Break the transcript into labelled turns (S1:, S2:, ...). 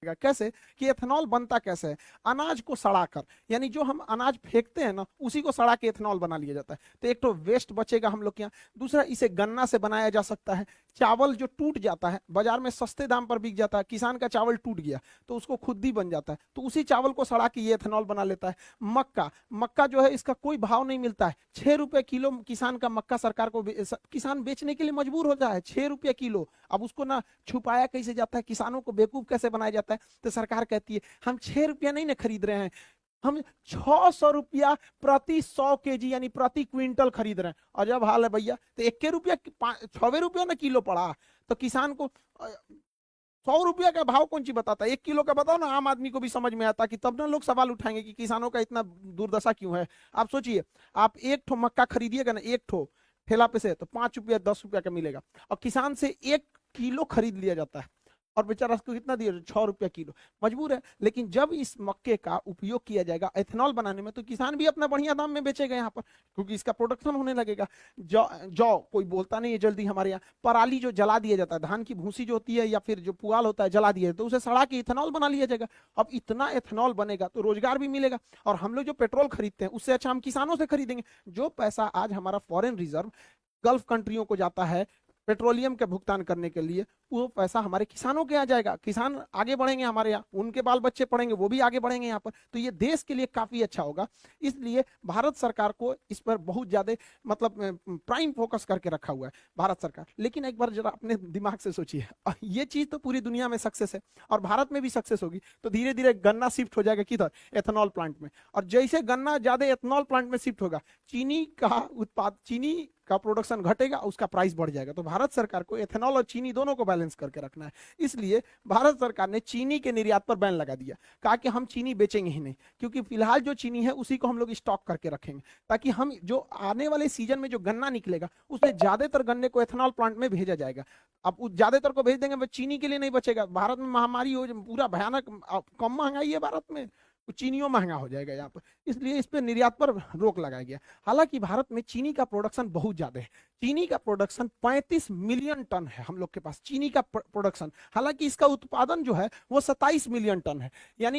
S1: कैसे कि एथेनॉल बनता कैसे है, अनाज को सड़ाकर, यानी जो हम अनाज फेंकते हैं ना उसी को सड़ा के एथेनॉल बना लिया जाता है। तो एक तो वेस्ट बचेगा हम लोग के यहाँ, दूसरा इसे गन्ना से बनाया जा सकता है। चावल जो टूट जाता है बाजार में सस्ते दाम पर बिक जाता है, किसान का चावल टूट गया तो उसको खुद ही बन जाता है, तो उसी चावल को सड़ा के ये एथेनॉल बना लेता है। मक्का, मक्का जो है इसका कोई भाव नहीं मिलता है, 6 रुपए किलो किसान का मक्का सरकार को किसान बेचने के लिए मजबूर होता है, 6 रुपए किलो। अब उसको ना छुपाया कैसे जाता है, किसानों को बेवकूफ कैसे बनाया जाता है, तो सरकार कहती है हम 6 रुपया नहीं ना खरीद रहे हैं, हम 600 रुपया प्रति 100 केजी यानी प्रति क्विंटल खरीद रहे हैं। अजब हाल है भैया, तो 1 रुपया 6 रुपया ना किलो पड़ा, तो किसान को 100 रुपया का भाव कौन सी बताता है, 1 किलो का बताओ ना, आम आदमी को भी समझ में आता कि तब ना लोग सवाल उठाएंगे कि किसानों का इतना दुर्दशा क्यों है। आप सोचिए, आप एक ठो मक्का खरीदिएगा ना, एक ठो ठेला पे से, तो 5 रुपया 10 रुपया का मिलेगा, और किसान से 1 किलो खरीद लिया जाता है, और बेचारा उसको कितना दिया, 6 रुपया किलो, मजबूर है। लेकिन जब इस मक्के का उपयोग किया जाएगा एथेनॉल बनाने में, तो किसान भी अपना बढ़िया दाम में बेचेगा यहाँ पर, क्योंकि इसका प्रोडक्शन होने लगेगा। जौ जौ कोई बोलता नहीं है जल्दी हमारे यहाँ, पराली जो जला दिया जाता है, धान की भूसी जो होती है या फिर जो पुआल होता है जला दिया, तो उसे सड़ा के इथेनॉल बना लिया जाएगा। अब इतना एथेनॉल बनेगा तो रोजगार भी मिलेगा, और हम लोग जो पेट्रोल खरीदते हैं उससे अच्छा हम किसानों से खरीदेंगे। जो पैसा आज हमारा फॉरेन रिजर्व गल्फ कंट्रियों को जाता है पेट्रोलियम के भुगतान करने के लिए, वो पैसा हमारे किसानों के आ जाएगा, किसान आगे बढ़ेंगे, हमारे यहाँ उनके बाल बच्चे पढ़ेंगे, वो भी आगे बढ़ेंगे यहाँ पर, तो ये देश के लिए काफी अच्छा होगा। इसलिए भारत सरकार को इस पर बहुत ज्यादा मतलब प्राइम फोकस करके रखा हुआ है भारत सरकार। लेकिन एक बार जरा अपने दिमाग से सोचिए, ये चीज तो पूरी दुनिया में सक्सेस है और भारत में भी सक्सेस होगी, तो धीरे धीरे गन्ना शिफ्ट हो जाएगा किधर, एथेनॉल प्लांट में। और जैसे गन्ना ज्यादा एथेनॉल प्लांट में शिफ्ट होगा, चीनी का प्रोडक्शन घटेगा, उसका प्राइस बढ़ जाएगा। तो भारत सरकार को एथेनॉल और चीनी दोनों को बैलेंस करके रखना है। इसलिए भारत सरकार ने चीनी के निर्यात पर बैन लगा दिया, कहा कि हम चीनी बेचेंगे ही नहीं, क्योंकि फिलहाल जो चीनी है उसी को हम लोग स्टॉक करके रखेंगे, ताकि हम जो आने वाले सीजन में जो गन्ना निकलेगा उसमें ज्यादातर गन्ने को एथेनॉल प्लांट में भेजा जाएगा। अब ज्यादातर को भेज देंगे, चीनी के लिए नहीं बचेगा। भारत में महामारी हो, पूरा भयानक, कम महंगाई है भारत में, चीनियों महंगा हो जाएगा यहाँ पर, इसलिए इस पे निर्यात पर रोक लगाया गया। हालांकि भारत में चीनी का प्रोडक्शन बहुत ज्यादा है, चीनी का प्रोडक्शन 35 मिलियन टन है हम लोग के पास चीनी का प्रोडक्शन, हालांकि इसका उत्पादन जो है वो 27 मिलियन टन है, यानी